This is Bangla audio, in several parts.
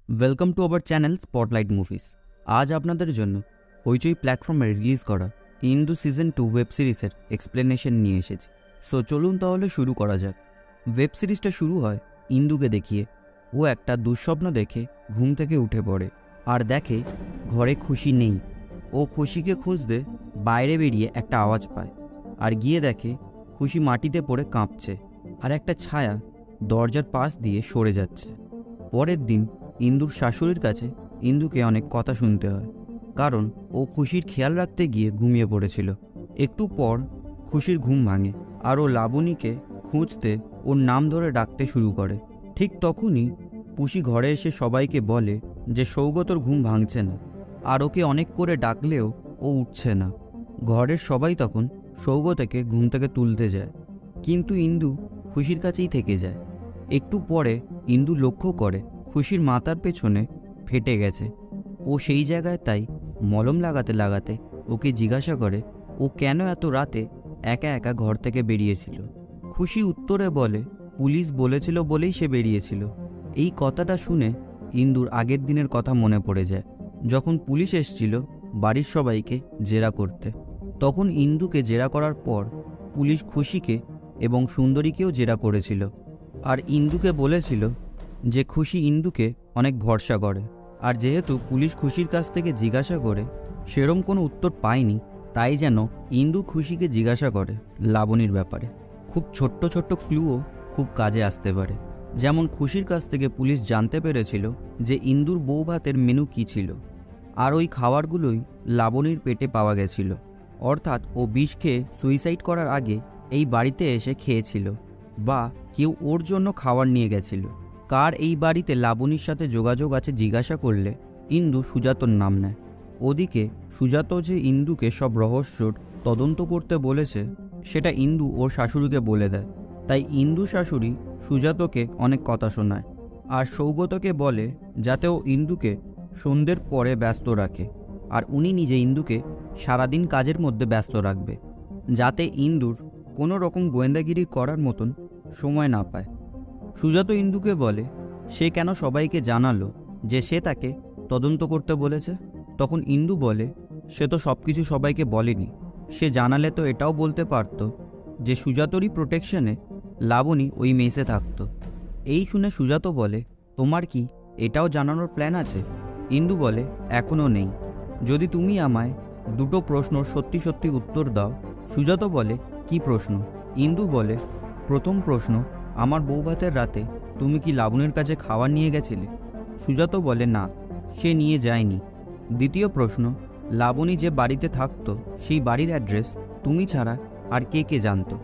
Welcome to our channel spotlight movies. আজ আপনাদের জন্য হইচই প্ল্যাটফর্মে রিলিজ করা ইন্দু সিজন 2 ওয়েব সিরিজের এক্সপ্লেনেশন নিয়ে এসেছি। সো চলুন তাহলে শুরু করা যাক। ওয়েব সিরিজটা শুরু হয় ইন্দুকে দেখিয়ে। ও একটা দুঃস্বপ্ন দেখে ঘুম থেকে উঠে পড়ে আর দেখে ঘরে খুশি নেই। ও খুশিকে খুঁজতে বাইরে বেরিয়ে একটা আওয়াজ পায় আর গিয়ে দেখে খুশি মাটিতে পড়ে কাঁপছে আর একটা ছায়া দরজার পাশ দিয়ে সরে যাচ্ছে। পরের দিন ইন্দুর শাশুড়ির কাছে ইন্দুকে অনেক কথা শুনতে হয়, কারণ ও খুশির খেয়াল রাখতে গিয়ে ঘুমিয়ে পড়েছিল। একটু পর খুশির ঘুম ভাঙে আর ও লাবণীকে খুঁজতে ওর নাম ধরে ডাকতে শুরু করে। ঠিক তখনই পুষি ঘরে এসে সবাইকে বলে যে সৌগতর ঘুম ভাঙছে না আর ওকে অনেক করে ডাকলেও ও উঠছে না। ঘরের সবাই তখন সৌগতকে ঘুম থেকে তুলতে যায়, কিন্তু ইন্দু খুশির কাছেই থেকে যায়। একটু পরে ইন্দু লক্ষ্য করে খুশির মাথার পেছনে ফেটে গেছে। ও সেই জায়গায় তাই মলম লাগাতে লাগাতে ওকে জিজ্ঞাসা করে ও কেন এত রাতে একা একা ঘর থেকে বেরিয়েছিল। খুশি উত্তরে বলে পুলিশ বলেছিল বলেই সে বেরিয়েছিল। এই কথাটা শুনে ইন্দুর আগের দিনের কথা মনে পড়ে যায়, যখন পুলিশ এসেছিল বাড়ির সবাইকে জেরা করতে। তখন ইন্দুকে জেরা করার পর পুলিশ খুশিকে এবং সুন্দরীকেও জেরা করেছিল আর ইন্দুকে বলেছিল যে খুশি ইন্দুকে অনেক ভরসা করে। আর যেহেতু পুলিশ খুশির কাছ থেকে জিজ্ঞাসা করে সেরম কোনো উত্তর পায়নি, তাই যেন ইন্দু খুশিকে জিজ্ঞাসা করে লাবণীর ব্যাপারে। খুব ছোট্ট ছোট্ট ক্লুও খুব কাজে আসতে পারে। যেমন খুশির কাছ থেকে পুলিশ জানতে পেরেছিল যে ইন্দুর বউ ভাতের মেনু কী ছিল, আর ওই খাবারগুলোই লাবণীর পেটে পাওয়া গেছিল। অর্থাৎ ও বিষ খেয়ে সুইসাইড করার আগে এই বাড়িতে এসে খেয়েছিল, বা কেউ ওর জন্য খাবার নিয়ে গেছিল। কার এই বাড়িতে লাবণীর সাথে যোগাযোগ আছে জিজ্ঞাসা করলে ইন্দু সুজাতর নাম নেয়। ওদিকে সুজাত যে ইন্দুকে সব রহস্যর তদন্ত করতে বলেছে সেটা ইন্দু ওর শাশুড়িকে বলে দেয়। তাই ইন্দু শাশুড়ি সুজাতকে অনেক কথা শোনায় আর সৌগতকে বলে যাতে ও ইন্দুকে সন্ধ্যের পরে ব্যস্ত রাখে, আর উনি নিজে ইন্দুকে সারাদিন কাজের মধ্যে ব্যস্ত রাখবে, যাতে ইন্দুর কোনো রকম গোয়েন্দাগিরি করার মতন সময় না পায়। সুজাত ইন্দুকে বলে সে কেন সবাইকে জানালো যে সে তাকে তদন্ত করতে বলেছে। তখন ইন্দু বলে সে তো সব কিছু সবাইকে বলেনি, সে জানালে তো এটাও বলতে পারত যে সুজাতরই প্রোটেকশনে লাবণী ওই মেসে থাকতো। এই শুনে সুজাত বলে তোমার কি এটাও জানানোর প্ল্যান আছে? ইন্দু বলে এখনও নেই, যদি তুমি আমায় দুটো প্রশ্নর সত্যি সত্যি উত্তর দাও। সুজাত বলে কি প্রশ্ন? ইন্দু বলে প্রথম প্রশ্ন, আমার বউ ভাতের রাতে তুমি কি লাবণীর কাছে খাবার নিয়ে গেছিলে? সুজাত বলে না, সে নিয়ে যায়নি। দ্বিতীয় প্রশ্ন, লাবণী যে বাড়িতে থাকতো সেই বাড়ির অ্যাড্রেস তুমি ছাড়া আর কে কে জানতো?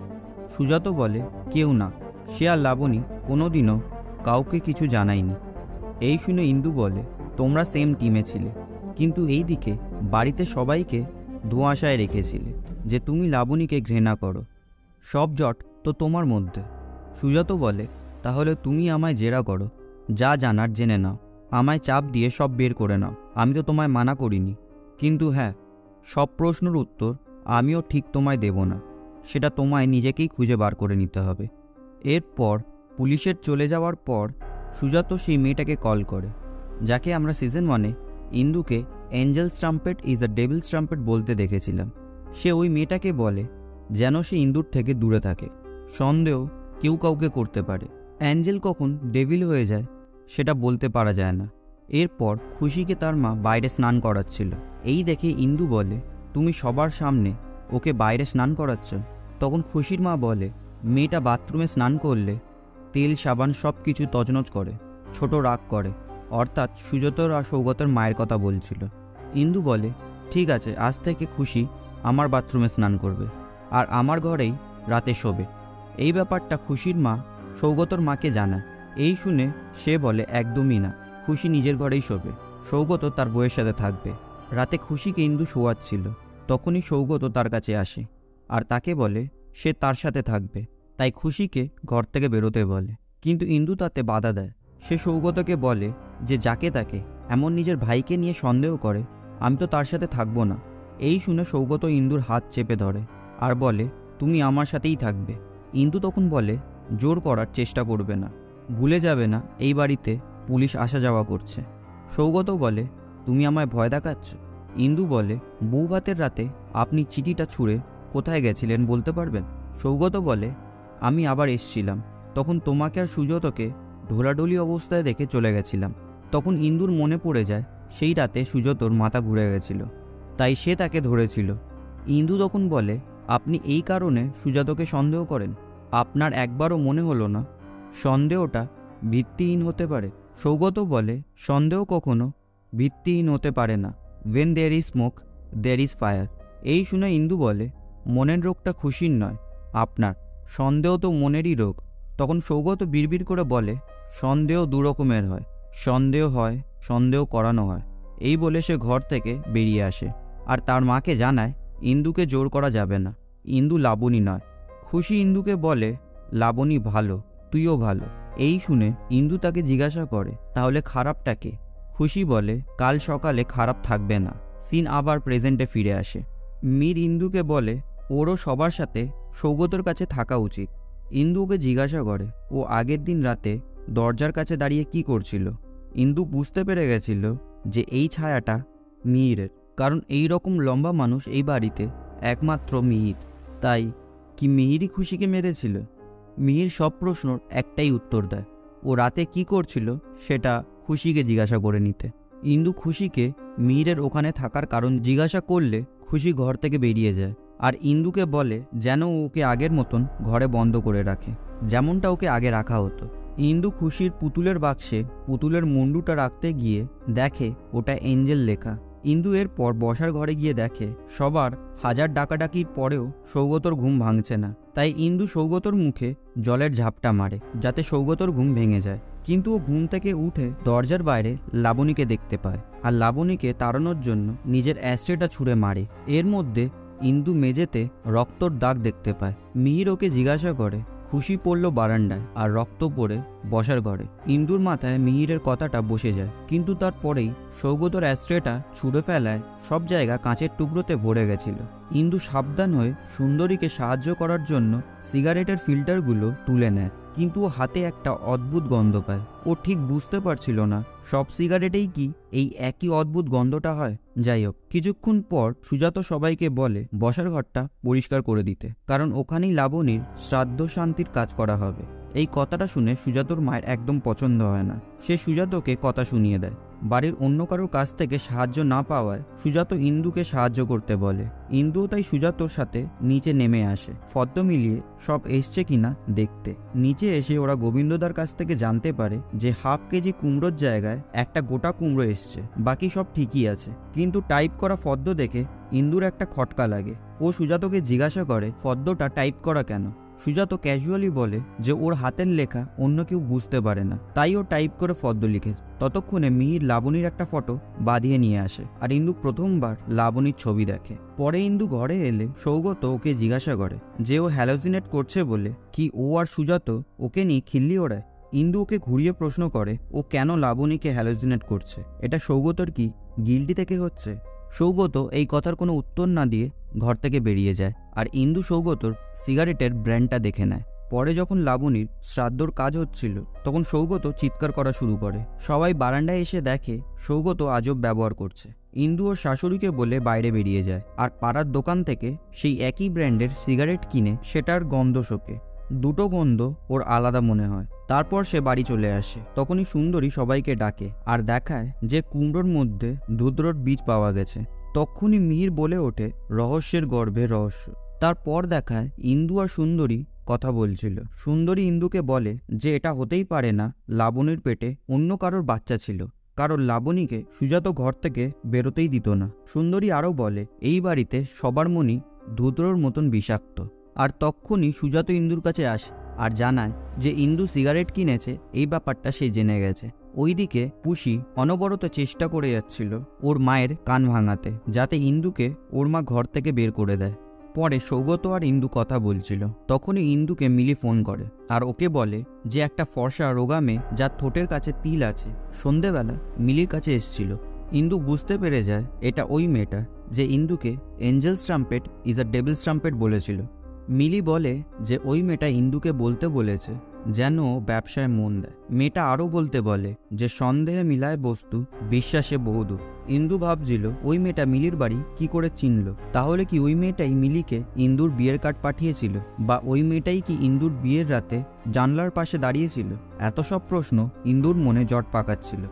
সুজাত বলে কেউ না, সে আর লাবণী কোনোদিনও কাউকে কিছু জানায়নি। এই শুনে ইন্দু বলে তোমরা সেম টিমে ছিলে, কিন্তু এই দিকে বাড়িতে সবাইকে ধোঁয়াশায় রেখেছিলে যে তুমি লাবণীকে ঘৃণা করো। সব জট তো তোমার মধ্যে। সুজাত বলে তাহলে তুমি আমায় জেরা করো, যা জানার জেনে নাও, আমায় চাপ দিয়ে সব বের করে নাও, আমি তো তোমায় মানা করিনি। কিন্তু হ্যাঁ, সব প্রশ্নের উত্তর আমিও ঠিক তোমায় দেব না, সেটা তোমায় নিজেকেই খুঁজে বার করে নিতে হবে। এরপর পুলিশের চলে যাওয়ার পর সুজাত সেই মেয়েটাকে কল করে, যাকে আমরা সিজন 1-এ ইন্দুকে angel trumpet is a devil trumpet বলতে দেখেছিলাম। সে ওই মেয়েটাকে বলে যেন সে ইন্দুর থেকে দূরে থাকে, সন্দেহ কেউ কাউকে করতে পারে। অ্যাঞ্জেল কখন ডেভিল হয়ে যায় সেটা বলতে পারা যায় না। এরপর খুশিকে তার মা বাইরে স্নান করাচ্ছিল। এই দেখে ইন্দু বলে তুমি সবার সামনে ওকে বাইরে স্নান করাচ্ছ? তখন খুশির মা বলে মেয়েটা বাথরুমে স্নান করলে তেল সাবান সব কিছু তছনছ করে, ছোট রাগ করে, অর্থাৎ সুজাতর আর সৌগতের মায়ের কথা বলছিল। ইন্দু বলে ঠিক আছে, আজ থেকে খুশি আমার বাথরুমে স্নান করবে আর আমার ঘরেই রাতে শোবে। এই ব্যাপারটা খুশির মা সৌগতর মাকে জানায়। এই শুনে সে বলে একদমই না, খুশি নিজের ঘরেই শোবে, সৌগত তার বউয়ের সাথে থাকবে। রাতে খুশিকে ইন্দু শোয়াচ্ছিল, তখনই সৌগত তার কাছে আসে আর তাকে বলে সে তার সাথে থাকবে, তাই খুশিকে ঘর থেকে বেরোতে বলে। কিন্তু ইন্দু তাতে বাধা দেয়। সে সৌগতকে বলে যে যাকে তাকে এমন নিজের ভাইকে নিয়ে সন্দেহ করে আমি তো তার সাথে থাকবো না। এই শুনে সৌগত ইন্দুর হাত চেপে ধরে আর বলে তুমি আমার সাথেই থাকবে। ইন্দু তখন বলে জোর করার চেষ্টা করবে না, ভুলে যাবে না এই বাড়িতে পুলিশ আসা যাওয়া করছে। সৌগত বলে, তুমি আমায় ভয় দেখাচ্ছ? ইন্দু বলে, বউ ভাতের রাতে আপনি চিঠিটা ছুঁড়ে কোথায় গেছিলেন বলতে পারবেন? সৌগত বলে, আমি আবার এসছিলাম, তখন তোমাকে আর সুজাতকে ঢোলাঢুলি অবস্থায় দেখে চলে গেছিলাম। তখন ইন্দুর মনে পড়ে যায় সেই রাতে সুজাতর মাথা ঘুরে গেছিল, তাই সে তাকে ধরেছিল। ইন্দু তখন বলে, আপনি এই কারণে সুজাতকে সন্দেহ করেন? আপনার একবারও মনে হলো না সন্দেহটা ভিত্তিহীন হতে পারে? সৌগত বলে, সন্দেহ কখনো ভিত্তিহীন হতে পারে না। When there is smoke, there is fire। এই শুনে ইন্দু বলে, মনের রোগটা খুশির নয়, আপনার। সন্দেহ তো মনেরই রোগ। তখন সৌগত বিড়বিড় করে বলে, সন্দেহ দু রকমের হয়, সন্দেহ হয়, সন্দেহ করানো হয়। এই বলে সে ঘর থেকে বেরিয়ে আসে আর তার মাকে জানায় ইন্দুকে জোর করা যাবে না, ইন্দু লাবণী নয়। খুশি ইন্দুকে বলে, লাবণী ভালো, তুইও ভালো। এই শুনে ইন্দু তাকে জিজ্ঞাসা করে, তাহলে খারাপটা কে? খুশি বলে, কাল সকালে খারাপ থাকবে না। সিন আবার প্রেজেন্টে ফিরে আসে। মীর ইন্দুকে বলে, ওরও সবার সাথে সৌগতর কাছে থাকা উচিত। ইন্দু ওকে জিজ্ঞাসা করে, ও আগের দিন রাতে দরজার কাছে দাঁড়িয়ে কি করছিল? ইন্দু বুঝতে পেরে গেছিল যে এই ছায়াটা মিহিরের, কারণ এই রকম লম্বা মানুষ এই বাড়িতে একমাত্র মিহির। তাই কি মিহিরই খুশিকে মেরেছিল? মিহির সব প্রশ্নর একটাই উত্তর দেয়, ও রাতে কি করছিল সেটা খুশিকে জিজ্ঞাসা করে নিতে। ইন্দু খুশিকে মিহিরের ওখানে থাকার কারণ জিজ্ঞাসা করলে খুশি ঘর থেকে বেরিয়ে যায় আর ইন্দুকে বলে যেন ওকে আগের মতন ঘরে বন্ধ করে রাখে, যেমনটা ওকে আগে রাখা হতো। ইন্দু খুশির পুতুলের বাক্সে পুতুলের মুন্ডুটা রাখতে গিয়ে দেখে ওটা এঞ্জেল লেখা। ইন্দু এরপর বসার ঘরে গিয়ে দেখে সবার হাজার ডাকাডাকির পরেও সৌগতর ঘুম ভাঙছে না। তাই ইন্দু সৌগতর মুখে জলের ঝাপটা মারে যাতে সৌগতর ঘুম ভেঙে যায়। কিন্তু ও ঘুম থেকে উঠে দরজার বাইরে লাবণীকে দেখতে পায় আর লাবণীকে তাড়ানোর জন্য নিজের অ্যাস্ট্রেটা ছুঁড়ে মারে। এর মধ্যে ইন্দু মেঝেতে রক্তর দাগ দেখতে পায়। মিহির ওকে জিজ্ঞাসা করে, খুশি পড়ল বারান্দায় আর রক্ত পড়ে বসার ঘরে। ইন্দুর মাথায় মিহিরের কথাটা বসে যায়, কিন্তু তারপরেই সৌগতর অ্যাস্ট্রেটা ছুঁড়ে ফেলায় সব জায়গা কাঁচের টুকরোতে ভরে গেছিল। ইন্দু সাবধান হয়ে সুন্দরীকে সাহায্য করার জন্য সিগারেটের ফিল্টারগুলো তুলে নেয়, কিন্তু ও হাতে একটা অদ্ভুত গন্ধ পায়। ও ঠিক বুঝতে পারছিল না সব সিগারেটেই কি এই একই অদ্ভুত গন্ধটা হয়। যাই হোক, কিছুক্ষণ পর সুজাত সবাইকে বলে বসার ঘরটা পরিষ্কার করে দিতে, কারণ ওখানেই লাবণীর শ্রাদ্ধ শান্তির কাজ করা হবে। এই কথাটা শুনে সুজাতর মায়ের একদম পছন্দ হয় না। সে সুজাতকে কথা শুনিয়ে দেয়। বাড়ির অন্য কারোর কাছ থেকে সাহায্য না পাওয়ায় সুজাত ইন্দুকে সাহায্য করতে বলে। ইন্দুও তাই সুজাতর সাথে নিচে নেমে আসে ফর্দ মিলিয়ে সব এসছে কিনা দেখতে। নিচে এসে ওরা গোবিন্দদার কাছ থেকে জানতে পারে যে হাফ কেজি কুমড়োর জায়গায় একটা গোটা কুমড়ো এসছে, বাকি সব ঠিকই আছে। কিন্তু টাইপ করা ফর্দ দেখে ইন্দুর একটা খটকা লাগে। ও সুজাতকে জিজ্ঞাসা করে ফর্দটা টাইপ করা কেন। সুজাত ক্যাজুয়ালি বলে যে ওর হাতের লেখা অন্য কেউ বুঝতে পারে না, তাই ও টাইপ করে ফর্দ লিখেছে। ততক্ষণে মিহির লাবণীর একটা ফটো বাঁধিয়ে নিয়ে আসে আর ইন্দু প্রথমবার লাবণীর ছবি দেখে। পরে ইন্দু ঘরে এলে সৌগত ওকে জিজ্ঞাসা করে যে ও হ্যালোজিনেট করছে বলে কি ও আর সুজাত ওকে নিয়ে খিল্লি ওড়ায়। ইন্দু ওকে ঘুরিয়ে প্রশ্ন করে ও কেন লাবণীকে হ্যালোজিনেট করছে, এটা সৌগতর কি গিল্টি থেকে হচ্ছে? সৌগত এই কথার কোনো উত্তর না দিয়ে ঘর থেকে বেরিয়ে যায় আর ইন্দু সৌগতর সিগারেটের ব্র্যান্ডটা দেখে নেয়। পরে যখন লাবণীর শ্রাদ্ধর কাজ হচ্ছিল তখন সৌগত চিৎকার করা শুরু করে। সবাই বারান্দায় এসে দেখে সৌগত আজব ব্যবহার করছে। ইন্দু ওর শাশুড়িকে বলে বাইরে বেরিয়ে যায় আর পাড়ার দোকান থেকে সেই একই ব্র্যান্ডের সিগারেট কিনে সেটার গন্ধ শোকে। দুটো গন্ধ ওর আলাদা মনে হয়। তারপর সে বাড়ি চলে আসে। তখনই সুন্দরী সবাইকে ডাকে আর দেখায় যে কুমড়োর মধ্যে ধুদ্রর বীজ পাওয়া গেছে। তখনই মিহির বলে ওঠে, রহস্যের গর্ভে রহস্য। তারপর দেখায় ইন্দু আর সুন্দরী কথা বলছিল। সুন্দরী ইন্দুকে বলে যে এটা হতেই পারে না, লাবণীর পেটে অন্য কারোর বাচ্চা ছিল, কারণ লাবণীকে সুজাত ঘর থেকে বেরোতেই দিত না। সুন্দরী আরও বলে এই বাড়িতে সবার মনই ধুদ্রর মতন বিষাক্ত। আর তক্ষুনি সুজাত ইন্দুর কাছে আসে আর জানায় যে ইন্দু সিগারেট কিনেছে, এই ব্যাপারটা সে জেনে গেছে। ওইদিকে পুষি অনবরত চেষ্টা করে যাচ্ছিল ওর মায়ের কান ভাঙাতে, যাতে ইন্দুকে ওর মা ঘর থেকে বের করে দেয়। পরে সৌগত আর ইন্দু কথা বলছিল, তখনই ইন্দুকে মিলি ফোন করে আর ওকে বলে যে একটা ফর্সা রোগা মেয়ে যার ঠোঁটের কাছে তিল আছে সন্ধেবেলা মিলির কাছে এসেছিল। ইন্দু বুঝতে পেরে যায় এটা ওই মেয়েটা যে ইন্দুকে angel's trumpet is a devil's trumpet বলেছিল। মিলি বলে যে ওই মেয়েটা ইন্দুকে বলতে বলেছে যেন ব্যবসায় মন দেয়। মেয়েটা আরও বলতে বলে যে সন্দেহে মিলায় বস্তু, বিশ্বাসে বহুদূর। ইন্দু ভাবছিল ওই মেয়েটা মিলির বাড়ি কি করে চিনল। তাহলে কি ওই মেয়েটাই মিলিকে ইন্দুর বিয়ের কার্ড পাঠিয়েছিল, বা ওই মেয়েটাই কি ইন্দুর বিয়ের রাতে জানলার পাশে দাঁড়িয়েছিল? এত সব প্রশ্ন ইন্দুর মনে জট পাকাচ্ছিল।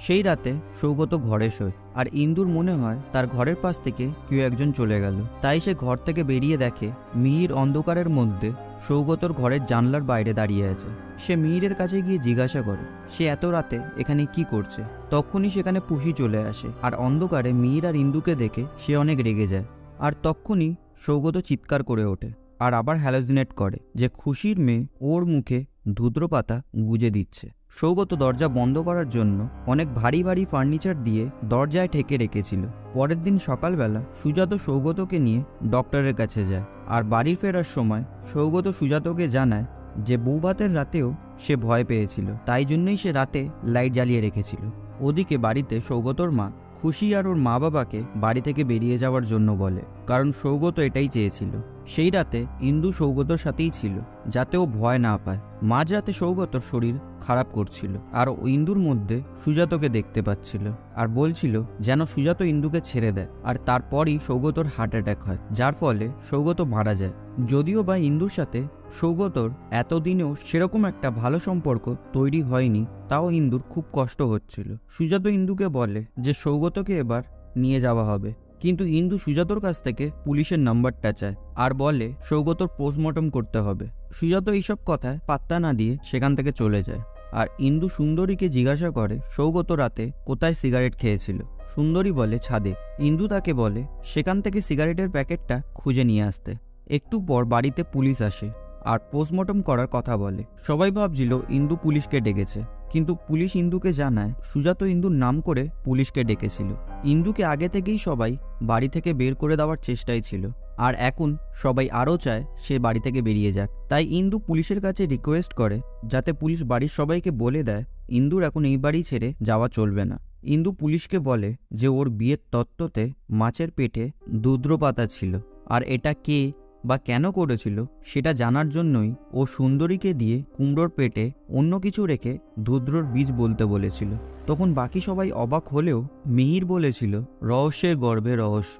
সেই রাতে সৌগত ঘরে শোয়, আর ইন্দুর মনে হয় তার ঘরের পাশ থেকে কেউ একজন চলে গেল। তাই সে ঘর থেকে বেরিয়ে দেখে মিহির অন্ধকারের মধ্যে সৌগতর ঘরের জানলার বাইরে দাঁড়িয়ে আছে। সে মিহিরের কাছে গিয়ে জিজ্ঞাসা করে সে এত রাতে এখানে কি করছে। তখনই সেখানে পুষি চলে আসে, আর অন্ধকারে মিহির আর ইন্দুকে দেখে সে অনেক রেগে যায়। আর তখনই সৌগত চিৎকার করে ওঠে আর আবার হ্যালোজিনেট করে যে খুশির মেয়ে ওর মুখে ধুদ্র পাতা গুজে দিচ্ছে। সৌগত দরজা বন্ধ করার জন্য অনেক ভারী ভারী ফার্নিচার দিয়ে দরজায় ঠেকে রেখেছিল। পরের দিন সকালবেলা সুজাত সৌগতকে নিয়ে ডক্টরের কাছে যায়, আর বাড়ি ফেরার সময় সৌগত সুজাতকে জানায় যে বৌভাতের রাতেও সে ভয় পেয়েছিল, তাই জন্যই সে রাতে লাইট জ্বালিয়ে রেখেছিল। ওদিকে বাড়িতে সৌগতর মা খুশি আর ওর মা বাবাকে বাড়ি থেকে বেরিয়ে যাওয়ার জন্য বলে, কারণ সৌগত এটাই চেয়েছিল। সেই রাতে ইন্দু সৌগতর সাথেই ছিল যাতে ও ভয় না পায়। মাঝরাতে সৌগতর শরীর খারাপ করছিল, আর ইন্দুর মধ্যে সুজাতকে দেখতে পাচ্ছিল আর বলছিল যেন সুজাত ইন্দুকে ছেড়ে দেয়। আর তারপরই সৌগতর হার্ট অ্যাটাক হয়, যার ফলে সৌগত মারা যায়। যদিও বা ইন্দুর সাথে সৌগতর এতদিনেও সেরকম একটা ভালো সম্পর্ক তৈরি হয়নি, তাও ইন্দুর খুব কষ্ট হচ্ছিল। সুজাত ইন্দুকে বলে যে সৌগতকে এবার নিয়ে যাওয়া হবে, কিন্তু ইন্দু সুজাতর কাছ থেকে পুলিশের নাম্বারটা চায় আর বলে সৌগতর পোস্টমর্টম করতে হবে। সুজাত এইসব কথায় পাত্তা না দিয়ে সেখান থেকে চলে যায়। আর ইন্দু সুন্দরীকে জিজ্ঞাসা করে সৌগত রাতে কোথায় সিগারেট খেয়েছিল। সুন্দরী বলে ছাদে। ইন্দু তাকে বলে সেখান থেকে সিগারেটের প্যাকেটটা খুঁজে নিয়ে আসতে। একটু পর বাড়িতে পুলিশ আসে আর পোস্টমর্টম করার কথা বলে। সবাই ভাবছিল ইন্দু পুলিশকে ডেকেছে, কিন্তু পুলিশ ইন্দুকে জানায় সুজাত ইন্দুর নাম করে পুলিশকে ডেকেছিল। ইন্দুকে আগে থেকেই সবাই বাড়ি থেকে বের করে দেওয়ার চেষ্টায় ছিল, আর এখন সবাই আরও চায় সে বাড়ি থেকে বেরিয়ে যাক। তাই ইন্দু পুলিশের কাছে রিকোয়েস্ট করে যাতে পুলিশ বাড়ির সবাইকে বলে দেয় ইন্দুর এখন এই বাড়ি ছেড়ে যাওয়া চলবে না। ইন্দু পুলিশকে বলে যে ওর বিয়ের তত্ত্বতে মাছের পেটে দুদ্র পাতা ছিল, আর এটা কে বা কেন করেছিল সেটা জানার জন্যই ও সুন্দরীকে দিয়ে কুমড়োর পেটে অন্য কিছু রেখে ধুদ্রর বীজ বলতে বলেছিল। তখন বাকি সবাই অবাক হলেও মিহির বলেছিল রহস্যের গর্ভে রহস্য।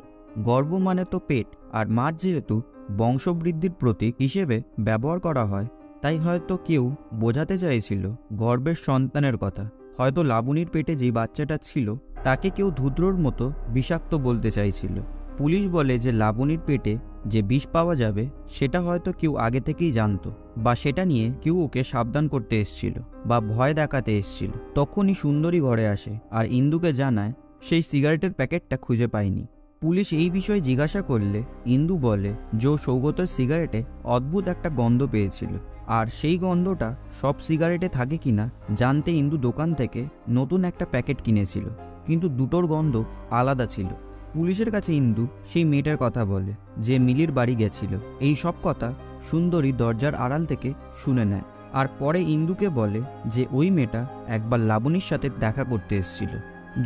গর্ভ মানে তো পেট, আর মাছ যেহেতু বংশবৃদ্ধির প্রতীক হিসেবে ব্যবহার করা হয়, তাই হয়তো কেউ বোঝাতে চাইছিল গর্ভের সন্তানের কথা। হয়তো লাবণীর পেটে যে বাচ্চাটা ছিল তাকে কেউ ধুদ্রর মতো বিষাক্ত বলতে চাইছিল। পুলিশ বলে যে লাবণীর পেটে যে বিষ পাওয়া যাবে সেটা হয়তো কেউ আগে থেকেই জানতো, বা সেটা নিয়ে কেউ ওকে সাবধান করতে এসেছিল বা ভয় দেখাতে এসেছিল। তখনই সুন্দরী ঘরে আসে আর ইন্দুকে জানায় সেই সিগারেটের প্যাকেটটা খুঁজে পায়নি। পুলিশ এই বিষয়ে জিজ্ঞাসা করলে ইন্দু বলে যে সৌগতের সিগারেটে অদ্ভুত একটা গন্ধ পেয়েছিল, আর সেই গন্ধটা সব সিগারেটে থাকে কিনা জানতে ইন্দু দোকান থেকে নতুন একটা প্যাকেট কিনেছিল, কিন্তু দুটোর গন্ধ আলাদা ছিল। পুলিশের কাছে ইন্দু সেই মেয়েটার কথা বলে যে মিলির বাড়ি গেছিল। এই সব কথা সুন্দরী দরজার আড়াল থেকে শুনে নেয়, আর পরে ইন্দুকে বলে যে ওই মেয়েটা একবার লাবণীর সাথে দেখা করতে এসেছিল।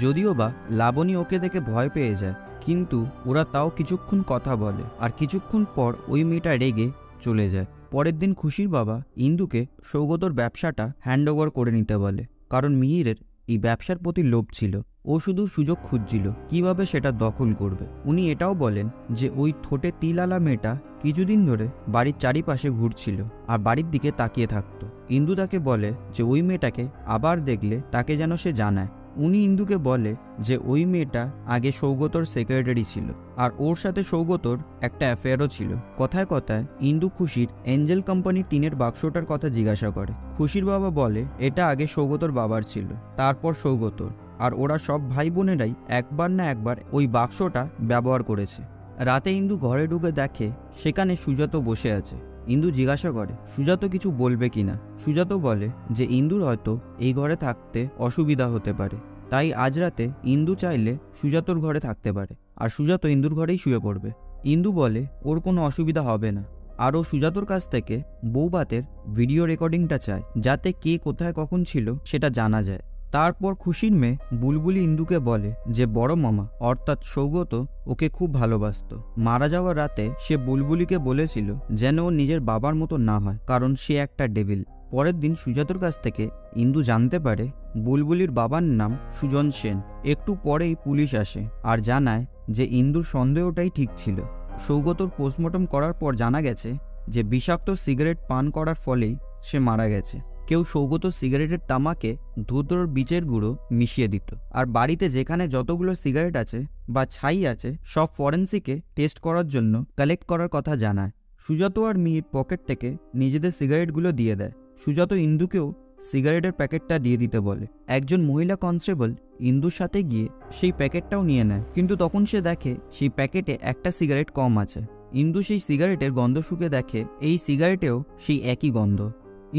যদিও বা লাবণী ওকে দেখে ভয় পেয়ে যায়, কিন্তু ওরা তাও কিছুক্ষণ কথা বলে, আর কিছুক্ষণ পর ওই মেয়েটা রেগে চলে যায়। পরের দিন খুশির বাবা ইন্দুকে সৌগতর ব্যবসাটা হ্যান্ডওভার করে নিতে বলে, কারণ মিহিরের এই ব্যবসার প্রতি লোভ ছিল। ও শুধু সুযোগ খুঁজছিল কিভাবে সেটা দখল করবে। উনি এটাও বলেন যে ওই ঠোঁটে তিলালা মেয়েটা কিছুদিন ধরে বাড়ির চারিপাশে ঘুরছিল আর বাড়ির দিকে তাকিয়ে থাকতো। ইন্দু তাকে বলে যে ওই মেয়েটাকে আবার দেখলে তাকে যেন সে জানায়। উনি ইন্দুকে বলে যে ওই মেয়েটা আগে সৌগতর সেক্রেটারি ছিল, আর ওর সাথে সৌগতর একটা অ্যাফেয়ারও ছিল। কথায় কথায় ইন্দু খুশির এঞ্জেল কোম্পানির টিনের বাক্সটার কথা জিজ্ঞাসা করে। খুশির বাবা বলে এটা আগে সৌগতর বাবার ছিল, তারপর সৌগতর, আর ওরা সব ভাই বোনেরাই একবার না একবার ওই বাক্সটা ব্যবহার করেছে। রাতে ইন্দু ঘরে ঢুকে দেখে সেখানে সুজাত বসে আছে। ইন্দু জিজ্ঞাসা করে সুজাত কিছু বলবে কিনা। সুজাত বলে যে ইন্দুর হয়তো এই ঘরে থাকতে অসুবিধা হতে পারে, তাই আজ রাতে ইন্দু চাইলে সুজাতর ঘরে থাকতে পারে, আর সুজাত ইন্দুর ঘরেই শুয়ে পড়বে। ইন্দু বলে ওর কোনো অসুবিধা হবে না, আর ও সুজাতর কাছ থেকে বৌভাতের ভিডিও রেকর্ডিংটা চায়, যাতে কে কোথায় কখন ছিল সেটা জানা যায়। তারপর খুশির মেয়ে বুলবুলি ইন্দুকে বলে যে বড় মামা অর্থাৎ সৌগত ওকে খুব ভালোবাসতো। মারা যাওয়ার রাতে সে বুলবুলিকে বলেছিল যেন ও নিজের বাবার মতো না হয়, কারণ সে একটা ডেভিল। পরের দিন সুজাতর কাছ থেকে ইন্দু জানতে পারে বুলবুলির বাবার নাম সুজন সেন। একটু পরেই পুলিশ আসে আর জানায় যে ইন্দুর সন্দেহটাই ঠিক ছিল। সৌগতর পোস্টমর্টম করার পর জানা গেছে যে বিষাক্ত সিগারেট পান করার ফলেই সে মারা গেছে। কেউ সৌগত সিগারেটের তামাকে ধুতোর বীজের গুঁড়ো মিশিয়ে দিত। আর বাড়িতে যেখানে যতগুলো সিগারেট আছে বা ছাই আছে সব ফরেন্সিকে টেস্ট করার জন্য কালেক্ট করার কথা জানায়। সুজাত আর মিহির পকেট থেকে নিজেদের সিগারেটগুলো দিয়ে দেয়। সুজাত ইন্দুকেও সিগারেটের প্যাকেটটা দিয়ে দিতে বলে। একজন মহিলা কনস্টেবল ইন্দুর সাথে গিয়ে সেই প্যাকেটটাও নিয়ে নেয়, কিন্তু তখন সে দেখে সেই প্যাকেটে একটা সিগারেট কম আছে। ইন্দু সেই সিগারেটের গন্ধ শুকে দেখে এই সিগারেটেও সেই একই গন্ধ।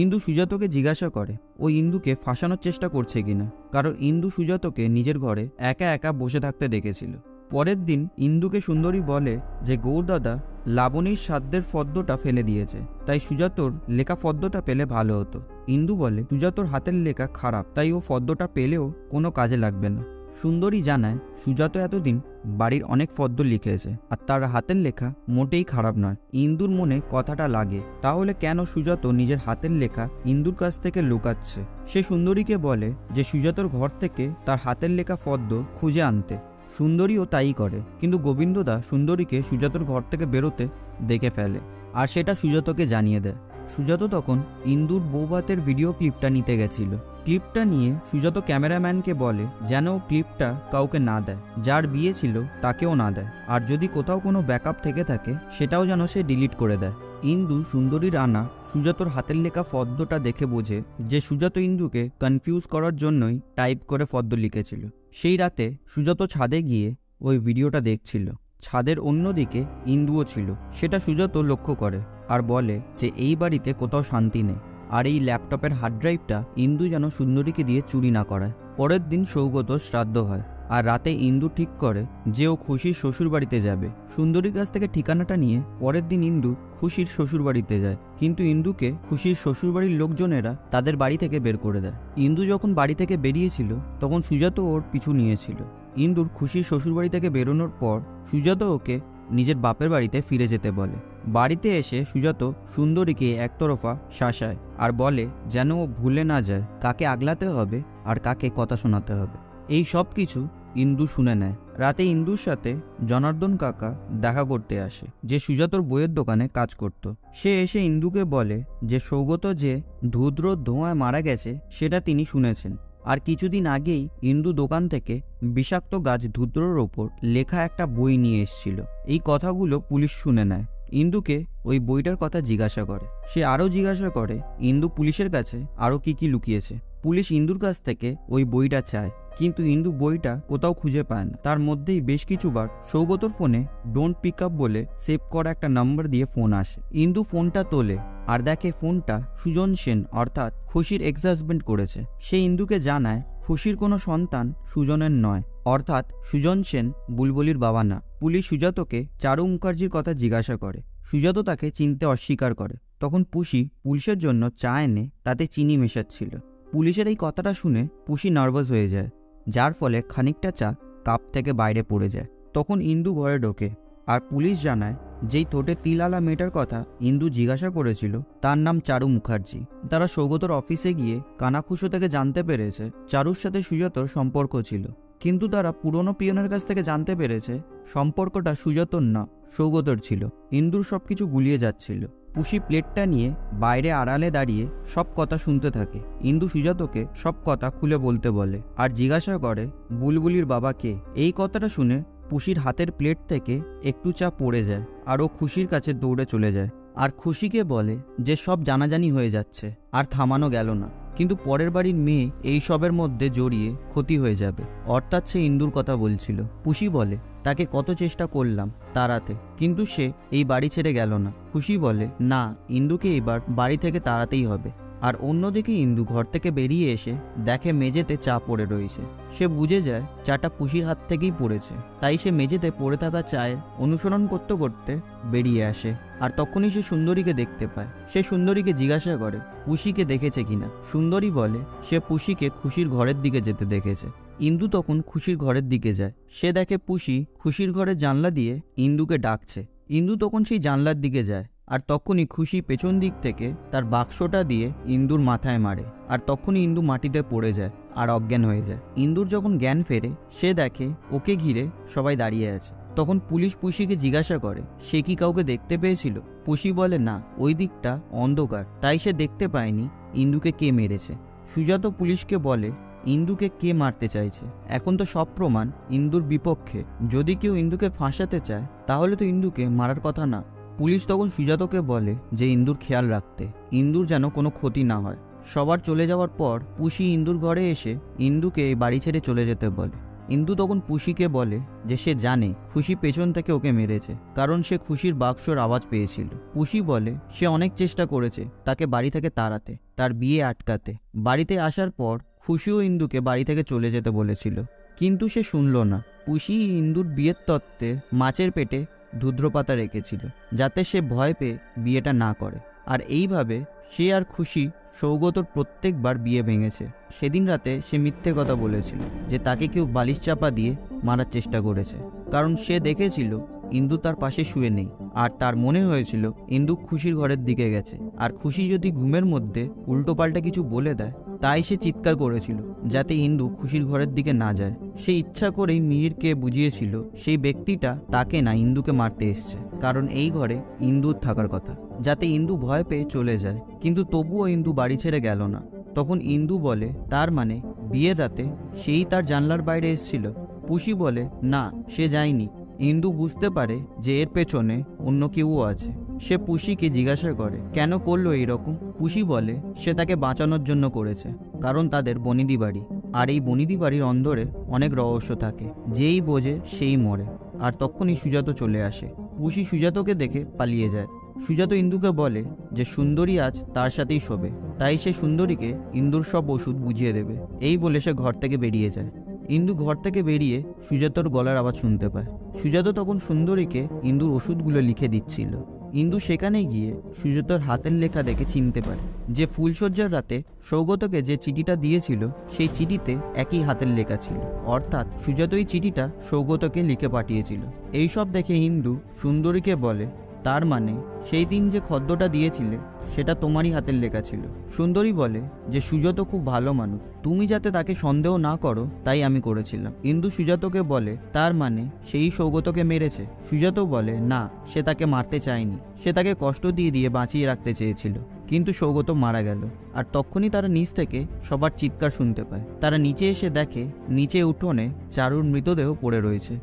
ইন্দু সুজাতকে জিজ্ঞাসা করে ও ইন্দুকে ফাঁসানোর চেষ্টা করছে কিনা, কারণ ইন্দু সুজাতকে নিজের ঘরে একা একা বসে থাকতে দেখেছিল। পরের দিন ইন্দুকে সুন্দরী বলে যে গৌরদাদা লাবণীর সাধ্যের ফদ্দটা ফেলে দিয়েছে, তাই সুজাতর লেখা ফদ্দটা পেলে ভালো হতো। ইন্দু বলে সুজাতর হাতের লেখা খারাপ, তাই ও ফদ্দটা পেলেও কোনো কাজে লাগবে না। সুন্দরী জানায় সুজাত এতদিন বাড়ির অনেক ফদ্দ লিখেছে আর তার হাতের লেখা মোটেই খারাপ নয়। ইন্দুর মনে কথাটা লাগে, তাহলে কেন সুজাত নিজের হাতের লেখা ইন্দুর কাছ থেকে লুকাচ্ছে। সে সুন্দরীকে বলে যে সুজাতর ঘর থেকে তার হাতের লেখা ফদ্দ খুঁজে আনতে। সুন্দরীও তাই করে, কিন্তু গোবিন্দদা সুন্দরীকে সুজাতর ঘর থেকে বেরোতে দেখে ফেলে আর সেটা সুজাতকে জানিয়ে দেয়। সুজাত তখন ইন্দুর বৌভাতের ভিডিও ক্লিপটা নিতে গেছিল। ক্লিপটা নিয়ে সুজাত ক্যামেরাম্যানকে বলে যেন ও ক্লিপটা কাউকে না দেয়, যার বিয়ে ছিল তাকেও না দেয়, আর যদি কোথাও কোনো ব্যাকআপ থেকে থাকে সেটাও যেন সে ডিলিট করে দেয়। ইন্দু সুন্দরীর আনা সুজাতর হাতের লেখা ফদ্দটা দেখে বোঝে যে সুজাত ইন্দুকে কনফিউজ করার জন্যই টাইপ করে ফদ্দ লিখেছিল। সেই রাতে সুজাত ছাদে গিয়ে ওই ভিডিওটা দেখছিল। ছাদের অন্যদিকে ইন্দুও ছিল, সেটা সুজাত লক্ষ্য করে আর বলে যে এই বাড়িতে কোথাও শান্তি নেই, আর এই ল্যাপটপের হার্ড ড্রাইভটা ইন্দু যেন সুন্দরীকে দিয়ে চুরি না করায়। পরের দিন সৌগতর শ্রাদ্ধ হয় আর রাতে ইন্দু ঠিক করে যে ও খুশির শ্বশুর বাড়িতে যাবে। সুন্দরীর কাছ থেকে ঠিকানাটা নিয়ে পরের দিন ইন্দু খুশির শ্বশুর বাড়িতে যায়, কিন্তু ইন্দুকে খুশির শ্বশুরবাড়ির লোকজনেরা তাদের বাড়ি থেকে বের করে দেয়। ইন্দু যখন বাড়ি থেকে বেরিয়েছিল তখন সুজাত ওর পিছু নিয়েছিল। ইন্দুর খুশির শ্বশুরবাড়ি থেকে বেরোনোর পর সুজাত ওকে নিজের বাপের বাড়িতে ফিরে যেতে বলে। বাড়িতে এসে সুজাত সুন্দরীকে একতরফা শাসায় আর বলে যেন ও ভুলে না যায় কাকে আগলাতে হবে আর কাকে কথা শোনাতে হবে। এই সব কিছু ইন্দু শুনে নেয়। রাতে ইন্দুর সাথে জনার্দন কাকা দেখা করতে আসে, যে সুজাতর বইয়ের দোকানে কাজ করত। সে এসে ইন্দুকে বলে যে সৌগত যে ধুদ্র ধোঁয়ায় মারা গেছে সেটা তিনি শুনেছেন, আর কিছুদিন আগেই ইন্দু দোকান থেকে বিষাক্ত গাছ ধুদ্রর ওপর লেখা একটা বই নিয়ে এসেছিল। এই কথাগুলো পুলিশ শুনে নেয়। ইন্দুকে ওই বইটার কথা জিজ্ঞাসা করে। সে আরও জিজ্ঞাসা করে ইন্দু পুলিশের কাছে আরও কি লুকিয়েছে। পুলিশ ইন্দুর কাছ থেকে ওই বইটা চায়, কিন্তু ইন্দু বইটা কোথাও খুঁজে পায় না। তার মধ্যেই বেশ কিছুবার সৌগতর ফোনে ডোন্ট পিক আপ বলে সেভ করা একটা নাম্বার দিয়ে ফোন আসে। ইন্দু ফোনটা তোলে আর দেখে ফোনটা সুজন সেন অর্থাৎ খুশির এক্স হাজবেন্ড করেছে। সে ইন্দুকে জানায় খুশির কোনো সন্তান সুজনের নয়, অর্থাৎ সুজন সেন বুলবুলির বাবা না। পুলিশ সুজাতকে চারু মুখার্জির কথা জিজ্ঞাসা করে। সুজাত তাকে চিনতে অস্বীকার করে। তখন পুষি পুলিশের জন্য চা এনে তাতে চিনি মেশাচ্ছিল। পুলিশের এই কথাটা শুনে পুষি নার্ভাস হয়ে যায়, যার ফলে খানিকটা চা কাপ থেকে বাইরে পড়ে যায়। তখন ইন্দু ঘরে ঢোকে আর পুলিশ জানায় যেই ঠোঁটে তিলালা মেয়েটার কথা ইন্দু জিজ্ঞাসা করেছিল তার নাম চারু মুখার্জি। তারা সৌগতর অফিসে গিয়ে কানাখুশো থেকে জানতে পেরেছে চারুর সাথে সুজাতর সম্পর্ক ছিল, কিন্তু তারা পুরনো পিয়নের কাছ থেকে জানতে পেরেছে সম্পর্কটা সুজাতর না সৌগতর ছিল। ইন্দুর সবকিছু গুলিয়ে যাচ্ছিল। পুষি প্লেটটা নিয়ে বাইরে আড়ালে দাঁড়িয়ে সব কথা শুনতে থাকে। ইন্দু সুজাতকে সব কথা খুলে বলতে বলে আর জিজ্ঞাসা করে বুলবুলির বাবা কে। এই কথাটা শুনে পুষির হাতের প্লেট থেকে একটু চা পড়ে যায় আর ও খুশির কাছে দৌড়ে চলে যায় আর খুশিকে বলে যে সব জানাজানি হয়ে যাচ্ছে আর থামানো গেল না, কিন্তু পরের বাড়ির মেয়ে এই সবের মধ্যে জড়িয়ে ক্ষতি হয়ে যাবে। অর্থাৎ সে ইন্দুর কথা বলছিল। পুষি বলে তাকে কত চেষ্টা করলাম তাড়াতে, কিন্তু সে এই বাড়ি ছেড়ে গেল না। খুশি বলে না, ইন্দুকে এবার বাড়ি থেকে তাড়াতেই হবে। আর অন্যদিকে ইন্দু ঘর থেকে বেরিয়ে এসে দেখে মেঝেতে চা পড়ে রয়েছে। সে বুঝে যায় চাটা পুষির হাত থেকেই পড়েছে, তাই সে মেঝেতে পড়ে থাকা চায়ের অনুসরণ করতে করতে বেরিয়ে আসে। আর তখনই সে সুন্দরীকে দেখতে পায়। সে সুন্দরীকে জিজ্ঞাসা করে পুষিকে দেখেছে কিনা। সুন্দরী বলে সে পুষিকে খুশির ঘরের দিকে যেতে দেখেছে। ইন্দু তখন খুশির ঘরের দিকে যায়। সে দেখে পুষি খুশির ঘরের জানলা দিয়ে ইন্দুকে ডাকছে। ইন্দু তখন সেই জানলার দিকে যায়, আর তখনই খুশি পেছন দিক থেকে তার বাক্সটা দিয়ে ইন্দুর মাথায় মারে। আর তখনই ইন্দু মাটিতে পড়ে যায় আর অজ্ঞান হয়ে যায়। ইন্দুর যখন জ্ঞান ফেরে সে দেখে ওকে ঘিরে সবাই দাঁড়িয়ে আছে। তখন পুলিশ পুষিকে জিজ্ঞাসা করে সে কি কাউকে দেখতে পেয়েছিল। পুষি বলে না, ওই দিকটা অন্ধকার, তাই সে দেখতে পায়নি ইন্দুকে কে মেরেছে। সুজাত পুলিশকে বলে ইন্দুকে কে মারতে চাইছে। এখন তো সব প্রমাণ ইন্দুর বিপক্ষে। যদি কেউ ইন্দুকে ফাঁসাতে চায় তাহলে তো ইন্দুকে মারার কথা না। পুলিশ তখন সুজাতকে বলে যে ইন্দুর খেয়াল রাখতে, ইন্দুর যেন কোনো ক্ষতি না হয়। সবার চলে যাওয়ার পর পুষি ইন্দুর ঘরে এসে ইন্দুকে এই বাড়ি ছেড়ে চলে যেতে বলে। ইন্দু তখন পুষিকে বলে যে সে জানে খুশি পেছন থেকে ওকে মেরেছে, কারণ সে খুশির বাক্সর আওয়াজ পেয়েছিল। পুষি বলে সে অনেক চেষ্টা করেছে তাকে বাড়ি থেকে তাড়াতে, তার বিয়ে আটকাতে। বাড়িতে আসার পর খুশিও ইন্দুকে বাড়ি থেকে চলে যেতে বলেছিল, কিন্তু সে শুনল না। পুষি ইন্দুর বিয়ের তত্ত্বে মাছের পেটে ধূদ্রপাতা রেখেছিল, যাতে সে ভয় পেয়ে বিয়েটা না করে। আর এইভাবে সে আর খুশি সৌগতর প্রত্যেকবার বিয়ে ভেঙেছে। সেদিন রাতে সে মিথ্যে কথা বলেছিল যে তাকে কেউ বালিশ চাপা দিয়ে মারার চেষ্টা করেছে, কারণ সে দেখেছিল ইন্দু তার পাশে শুয়ে নেই। আর তার মনে হয়েছিল ইন্দু খুশির ঘরের দিকে গেছে। আর খুশি যদি ঘুমের মধ্যে উল্টোপাল্টা কিছু বলে দেয়, তাই সে চিৎকার করেছিল যাতে ইন্দু খুশির ঘরের দিকে না যায়। সে ইচ্ছা করেই মিহিরকে বুঝিয়েছিল সেই ব্যক্তিটা তাকে না, ইন্দুকে মারতে এসছে, কারণ এই ঘরে ইন্দুর থাকার কথা, যাতে ইন্দু ভয় পেয়ে চলে যায়। কিন্তু তবুও ইন্দু বাড়ি ছেড়ে গেল না। তখন ইন্দু বলে তার মানে বিয়ের রাতে সেই তার জানলার বাইরে এসেছিল। পুষি বলে না, সে যায়নি। ইন্দু বুঝতে পারে যে এর পেছনে অন্য কেউ আছে। সে পুষিকে জিজ্ঞাসা করে কেন করলো এইরকম। পুষি বলে সে তাকে বাঁচানোর জন্য করেছে, কারণ তাদের বনিদি বাড়ি, আর এই বনিদি বাড়ির অন্দরে অনেক রহস্য থাকে, যেই বোঝে সেই মরে। আর তখনই সুজাত চলে আসে। পুষি সুজাতকে দেখে পালিয়ে যায়। সুজাত ইন্দুকে বলে যে সুন্দরী আজ তার সাথেই শোবে, তাই সে সুন্দরীকে ইন্দুর সব ওষুধ বুঝিয়ে দেবে। এই বলে সে ঘর থেকে বেরিয়ে যায়। ইন্দু ঘর থেকে বেরিয়ে সুজাতর গলার আওয়াজ শুনতে পায়। সুজাত তখন সুন্দরীকে ইন্দুর ওষুধগুলো লিখে দিচ্ছিল। ইন্দু সেখানে গিয়ে সুজাতর হাতের লেখা দেখে চিনতে পারে যে ফুলশয্যার রাতে সৌগতকে যে চিঠিটা দিয়েছিল সেই চিঠিতে একই হাতের লেখা ছিল, অর্থাৎ সুজাত এই চিঠিটা সৌগতকে লিখে পাঠিয়েছিল। এইসব দেখে ইন্দু সুন্দরীকে বলে তার মানে সেই দিন যে খদ্দটা দিয়েছিলে সেটা তোমারই হাতের লেখা ছিল। সুন্দরী বলে যে সুজাত খুব ভালো মানুষ, তুমি যাতে তাকে সন্দেহ না করো তাই আমি করেছিলাম। ইন্দু সুজাতকে বলে তার মানে সেই সৌগতকে মেরেছে। সুজাত বলে না, সে তাকে মারতে চায়নি, সে তাকে কষ্ট দিয়ে দিয়ে বাঁচিয়ে রাখতে চেয়েছিল, কিন্তু সৌগত মারা গেল। আর তখনই তারা নিচ থেকে সবার চিৎকার শুনতে পায়। তারা নিচে এসে দেখে নিচে উঠোনে চারুর মৃতদেহ পড়ে রয়েছে।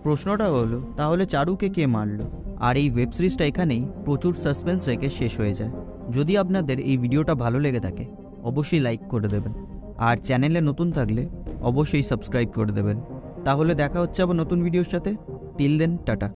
প্রশ্নটা হলো তাহলে চারুকে কে মারলো। আর এই ওয়েব সিরিজটা এখানেই প্রচুর সাসপেন্স রেখে শেষ হয়ে যায়। যদি আপনাদের এই ভিডিওটা ভালো লেগে থাকে অবশ্যই লাইক করে দেবেন, আর চ্যানেলে নতুন থাকলে অবশ্যই সাবস্ক্রাইব করে দেবেন। তাহলে দেখা হচ্ছে আবার নতুন ভিডিওর সাথে। Till then, tata.